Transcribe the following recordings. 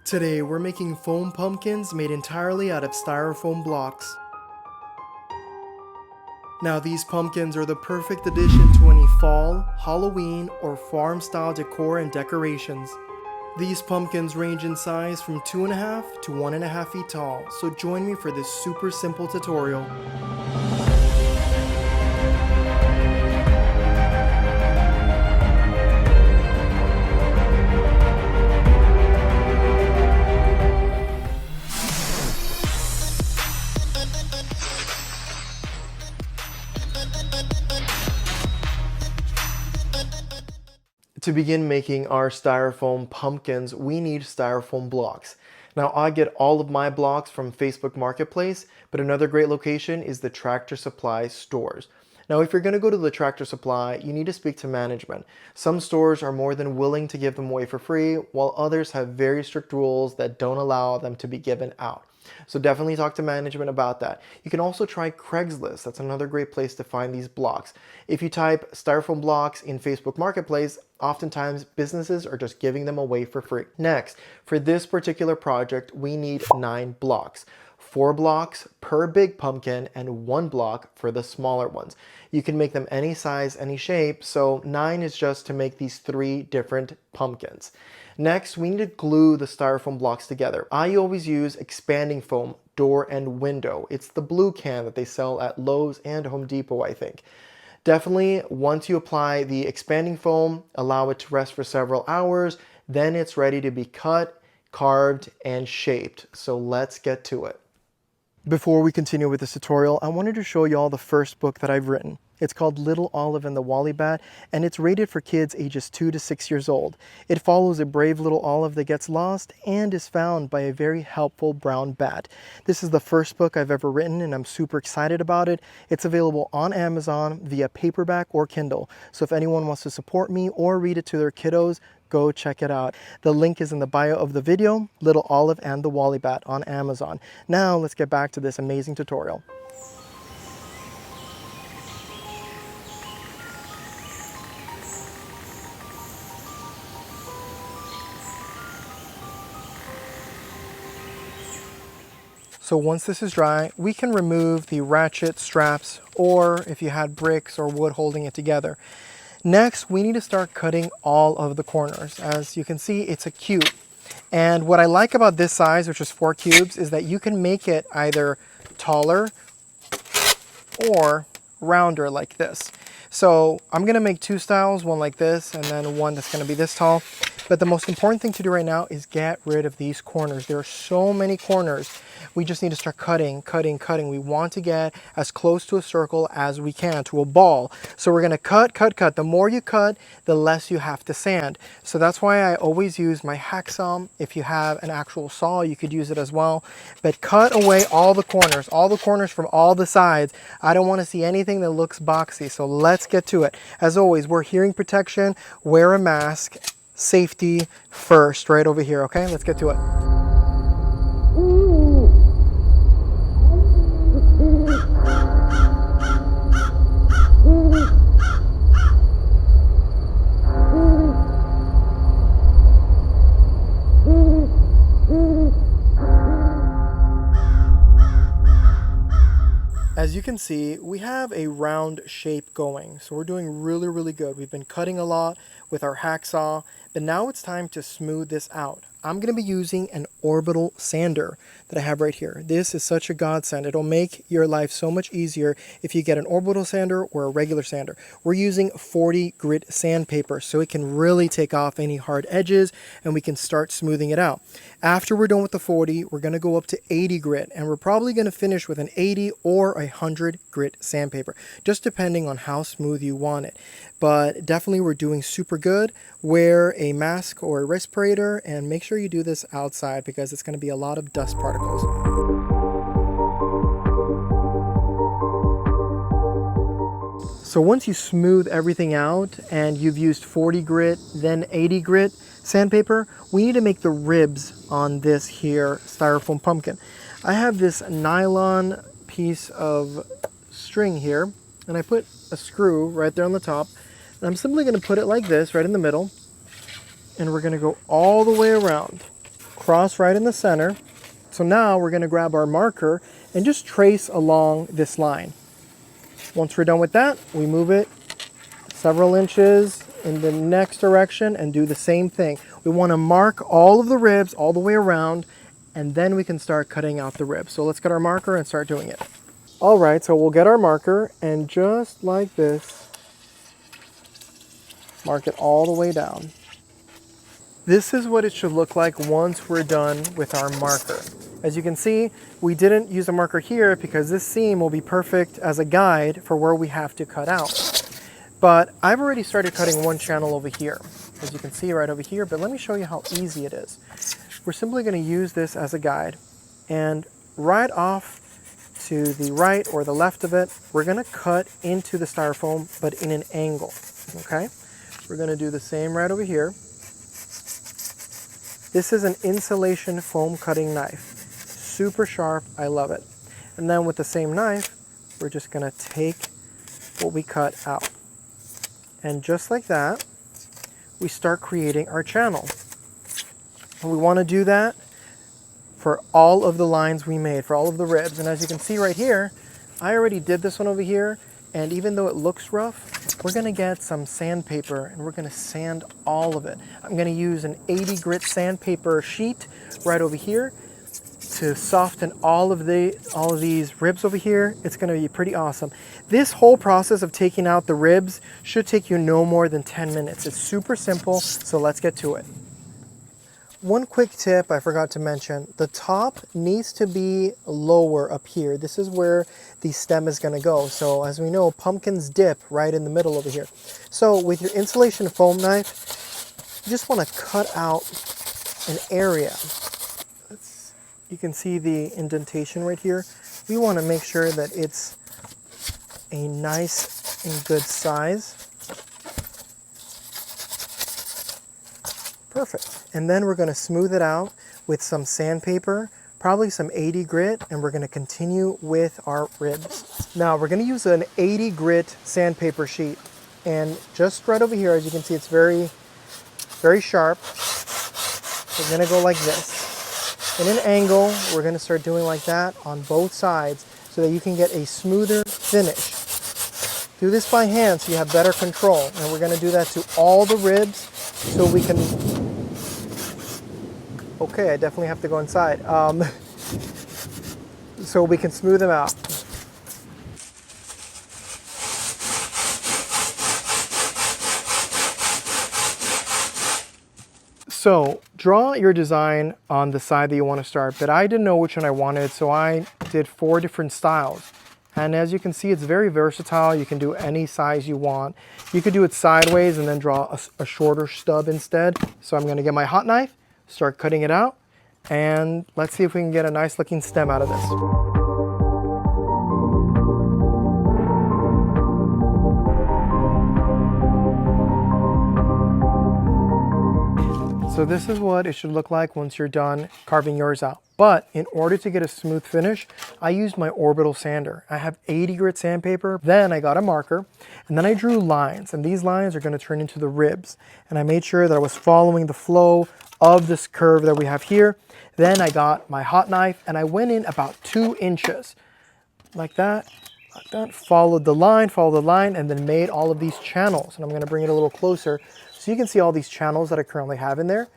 Today we're making foam pumpkins made entirely out of styrofoam blocks. Now these pumpkins are the perfect addition to any fall, Halloween, or farm style decor and decorations. These pumpkins range in size from 2.5 to 1.5 feet tall, so join me for this super simple tutorial. To begin making our styrofoam pumpkins, we need styrofoam blocks. Now I get all of my blocks from Facebook Marketplace, but another great location is the Tractor Supply stores. Now if you're going to go to the Tractor Supply, you need to speak to management. Some stores are more than willing to give them away for free, while others have very strict rules that don't allow them to be given out. So definitely talk to management about that. You can also try Craigslist. That's another great place to find these blocks. If you type styrofoam blocks in Facebook Marketplace, oftentimes businesses are just giving them away for free. Next, for this particular project, we need 9 blocks. 4 blocks per big pumpkin and 1 block for the smaller ones. You can make them any size, any shape, so 9 is just to make these 3 different pumpkins. Next, we need to glue the styrofoam blocks together. I always use expanding foam, door and window. It's the blue can that they sell at Lowe's and Home Depot, I think. Definitely, once you apply the expanding foam, allow it to rest for several hours, then it's ready to be cut, carved, and shaped. So let's get to it. Before we continue with this tutorial, I wanted to show you all the first book that I've written. It's called Little Olive and the Wally Bat, and it's rated for kids ages 2 to 6 years old. It follows a brave little olive that gets lost and is found by a very helpful brown bat. This is the first book I've ever written, and I'm super excited about it. It's available on Amazon via paperback or Kindle. So if anyone wants to support me or read it to their kiddos, go check it out. The link is in the bio of the video, Little Olive and the Wally Bat on Amazon. Now let's get back to this amazing tutorial. So once this is dry, we can remove the ratchet straps, or if you had bricks or wood holding it together. Next, we need to start cutting all of the corners. As you can see, it's a cube. And what I like about this size, which is 4 cubes, is that you can make it either taller or rounder like this. So I'm gonna make 2 styles, one like this, and then one that's gonna be this tall. But the most important thing to do right now is get rid of these corners. There are so many corners. We just need to start cutting. We want to get as close to a circle as we can, to a ball. So we're gonna cut. The more you cut, the less you have to sand. So that's why I always use my hacksaw. If you have an actual saw, you could use it as well. But cut away all the corners from all the sides. I don't wanna see anything that looks boxy, so let's get to it. As always, wear hearing protection, wear a mask, safety first, right over here, okay? Let's get to it. As you can see, we have a round shape going, so we're doing really good. We've been cutting a lot with our hacksaw, but now it's time to smooth this out. I'm going to be using an Orbital Sander that I have right here. This is such a godsend. It'll make your life so much easier if you get an Orbital Sander or a regular sander. We're using 40 grit sandpaper, so it can really take off any hard edges and we can start smoothing it out. After we're done with the 40, we're going to go up to 80 grit, and we're probably going to finish with an 80 or 100 grit sandpaper, just depending on how smooth you want it. But definitely we're doing super good. Wear a mask or a respirator, and make sure you do this outside because it's going to be a lot of dust particles. So once you smooth everything out and you've used 40 grit, then 80 grit sandpaper, we need to make the ribs on this here styrofoam pumpkin. I have this nylon piece of string here, and I put a screw right there on the top, and I'm simply going to put it like this right in the middle, and we're going to go all the way around, cross right in the center. So now we're going to grab our marker and just trace along this line. Once we're done with that, we move it several inches in the next direction and do the same thing. We want to mark all of the ribs all the way around, and then we can start cutting out the ribs. So let's get our marker and start doing it. All right, so we'll get our marker and just like this, mark it all the way down. This is what it should look like once we're done with our marker. As you can see, we didn't use a marker here because this seam will be perfect as a guide for where we have to cut out. But I've already started cutting one channel over here, as you can see right over here, but let me show you how easy it is. We're simply going to use this as a guide, and right off to the right or the left of it, we're going to cut into the styrofoam, but in an angle, okay? We're going to do the same right over here. This is an insulation foam cutting knife. Super sharp, I love it. And then with the same knife, we're just going to take what we cut out. And just like that, we start creating our channel. And we want to do that for all of the lines we made, for all of the ribs. And as you can see right here, I already did this one over here. And even though it looks rough, we're going to get some sandpaper and we're going to sand all of it. I'm going to use an 80 grit sandpaper sheet right over here to soften all of these ribs over here. It's going to be pretty awesome. This whole process of taking out the ribs should take you no more than 10 minutes. It's super simple, so let's get to it. One quick tip I forgot to mention, the top needs to be lower up here. This is where the stem is going to go. So as we know, pumpkins dip right in the middle over here. So with your insulation foam knife, you just want to cut out an area. You can see the indentation right here. We want to make sure that it's a nice and good size. Perfect. And then we're going to smooth it out with some sandpaper, probably some 80 grit, and we're going to continue with our ribs. Now we're going to use an 80 grit sandpaper sheet, and just right over here, as you can see, it's very, very sharp. We're going to go like this. In an angle, we're going to start doing like that on both sides so that you can get a smoother finish. Do this by hand so you have better control. And we're going to do that to all the ribs so we can... Okay, I definitely have to go inside. So we can smooth them out. So draw your design on the side that you want to start, but I didn't know which one I wanted, so I did 4 different styles. And as you can see, it's very versatile. You can do any size you want. You could do it sideways and then draw a shorter stub instead. So I'm going to get my hot knife, start cutting it out, and let's see if we can get a nice looking stem out of this. So this is what it should look like once you're done carving yours out. But in order to get a smooth finish, I used my Orbital Sander. I have 80 grit sandpaper, then I got a marker, and then I drew lines. And these lines are going to turn into the ribs. And I made sure that I was following the flow of this curve that we have here. Then I got my hot knife and I went in about 2 inches. Like that. Like that. Followed the line, and then made all of these channels. And I'm going to bring it a little closer so you can see all these channels that I currently have in there.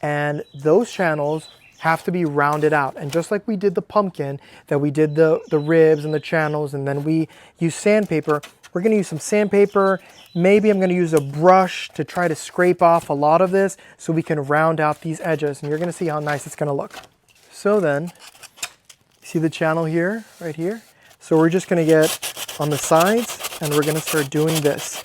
And those channels have to be rounded out. And just like we did the pumpkin, that we did the ribs and the channels, and then we use sandpaper, we're going to use some sandpaper. Maybe I'm going to use a brush to try to scrape off a lot of this so we can round out these edges. And you're going to see how nice it's going to look. So then, see the channel here, right here? So we're just going to get on the sides and we're going to start doing this.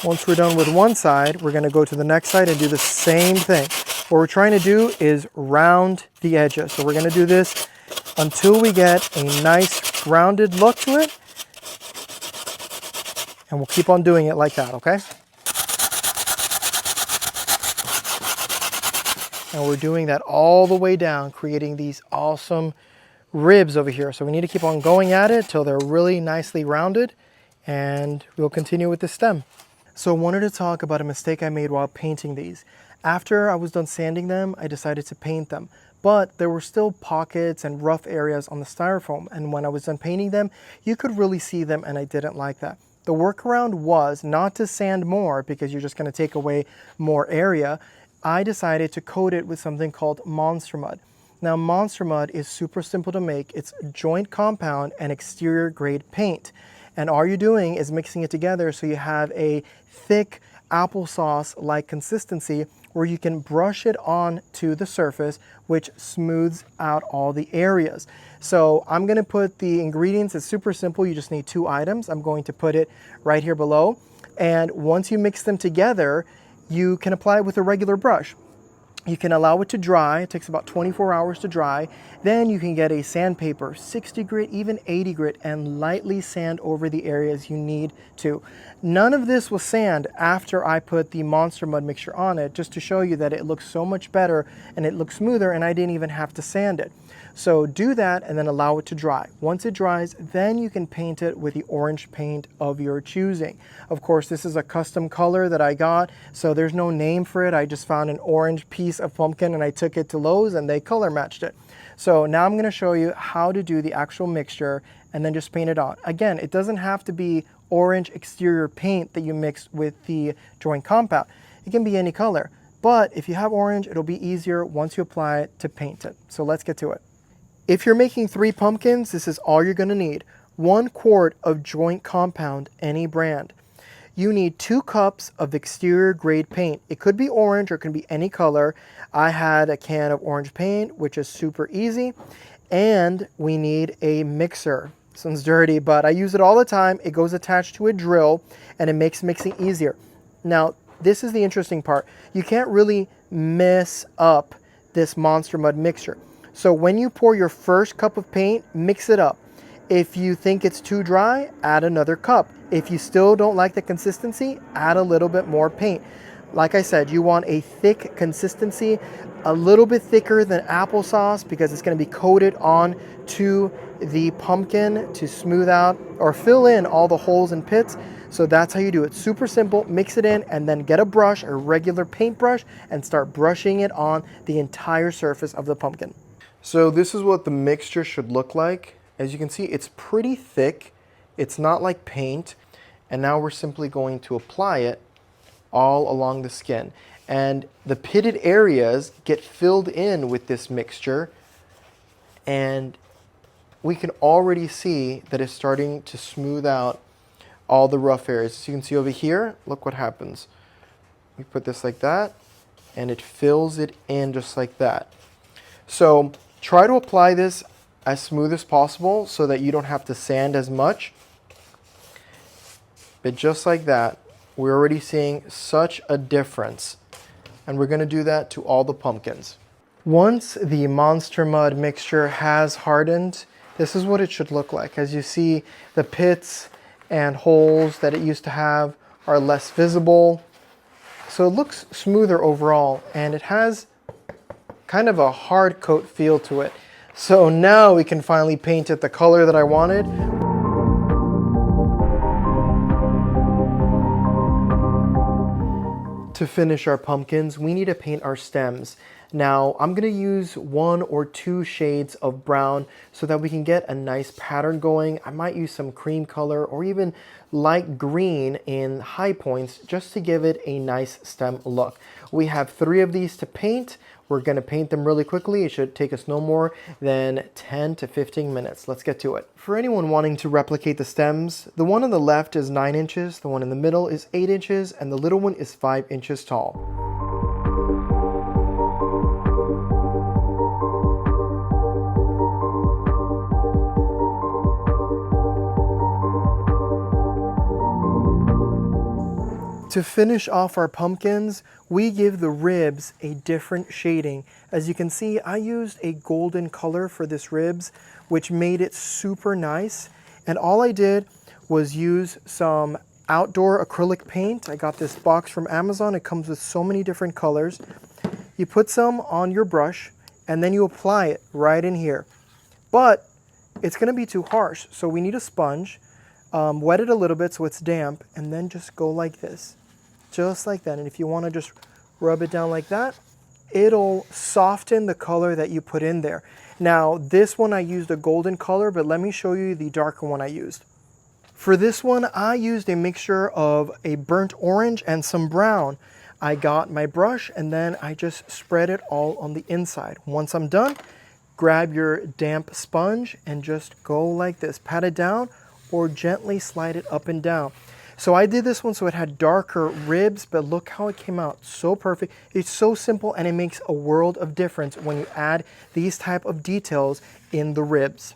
Once we're done with one side, we're going to go to the next side and do the same thing. What we're trying to do is round the edges. So we're going to do this until we get a nice rounded look to it. And we'll keep on doing it like that, okay? And we're doing that all the way down, creating these awesome ribs over here. So we need to keep on going at it till they're really nicely rounded, and we'll continue with the stem. So I wanted to talk about a mistake I made while painting these. After I was done sanding them, I decided to paint them. But there were still pockets and rough areas on the styrofoam. And when I was done painting them, you could really see them, and I didn't like that. The workaround was not to sand more because you're just going to take away more area. I decided to coat it with something called Monster Mud. Now, Monster Mud is super simple to make. It's joint compound and exterior grade paint. And all you're doing is mixing it together so you have a thick applesauce-like consistency where you can brush it on to the surface, which smooths out all the areas. So I'm gonna put the ingredients, it's super simple, you just need 2 items. I'm going to put it right here below. And once you mix them together, you can apply it with a regular brush. You can allow it to dry. It takes about 24 hours to dry. Then you can get a sandpaper, 60 grit, even 80 grit, and lightly sand over the areas you need to. None of this was sand after I put the Monster Mud mixture on it, just to show you that it looks so much better and it looks smoother, and I didn't even have to sand it. So do that and then allow it to dry. Once it dries, then you can paint it with the orange paint of your choosing. Of course, this is a custom color that I got, so there's no name for it. I just found an orange piece of pumpkin and I took it to Lowe's and they color matched it. So now I'm gonna show you how to do the actual mixture and then just paint it on. Again, it doesn't have to be orange exterior paint that you mix with the joint compound. It can be any color, but if you have orange, it'll be easier once you apply it to paint it. So let's get to it. If you're making 3 pumpkins, this is all you're gonna need. 1 quart of joint compound, any brand. You need 2 cups of exterior grade paint. It could be orange or it can be any color. I had a can of orange paint, which is super easy. And we need a mixer. Sounds dirty, but I use it all the time. It goes attached to a drill and it makes mixing easier. Now, this is the interesting part. You can't really mess up this Monster Mud mixture. So when you pour your first cup of paint, mix it up. If you think it's too dry, add another cup. If you still don't like the consistency, add a little bit more paint. Like I said, you want a thick consistency, a little bit thicker than applesauce because it's going to be coated on to the pumpkin to smooth out or fill in all the holes and pits. So that's how you do it. Super simple. Mix it in and then get a brush, a regular paintbrush, and start brushing it on the entire surface of the pumpkin. So this is what the mixture should look like. As you can see, it's pretty thick. It's not like paint. And now we're simply going to apply it all along the skin. And the pitted areas get filled in with this mixture. And we can already see that it's starting to smooth out all the rough areas. As you can see over here, look what happens. We put this like that, and it fills it in just like that. So try to apply this as smooth as possible so that you don't have to sand as much. But just like that, we're already seeing such a difference. And we're going to do that to all the pumpkins. Once the Monster Mud mixture has hardened, this is what it should look like. As you see, the pits and holes that it used to have are less visible. So it looks smoother overall, and it has kind of a hard coat feel to it. So now we can finally paint it the color that I wanted. To finish our pumpkins, we need to paint our stems. Now, I'm gonna use 1 or 2 shades of brown so that we can get a nice pattern going. I might use some cream color or even light green in high points just to give it a nice stem look. We have 3 of these to paint. We're gonna paint them really quickly. It should take us no more than 10 to 15 minutes. Let's get to it. For anyone wanting to replicate the stems, the one on the left is 9 inches, the one in the middle is 8 inches, and the little one is 5 inches tall. To finish off our pumpkins, we give the ribs a different shading. As you can see, I used a golden color for this ribs, which made it super nice. And all I did was use some outdoor acrylic paint. I got this box from Amazon. It comes with so many different colors. You put some on your brush and then you apply it right in here. But it's gonna be too harsh, so we need a sponge. Wet it a little bit so it's damp, and then just go like this. Just like that. And if you want to just rub it down like that. It'll soften the color that you put in there. Now, this one I used a golden color, but let me show you the darker one I used. For this one, I used a mixture of a burnt orange and some brown. I got my brush and then I just spread it all on the inside. Once I'm done, grab your damp sponge and just go like this. Pat it down or gently slide it up and down. So I did this one so it had darker ribs, but look how it came out. So perfect. It's so simple and it makes a world of difference when you add these type of details in the ribs.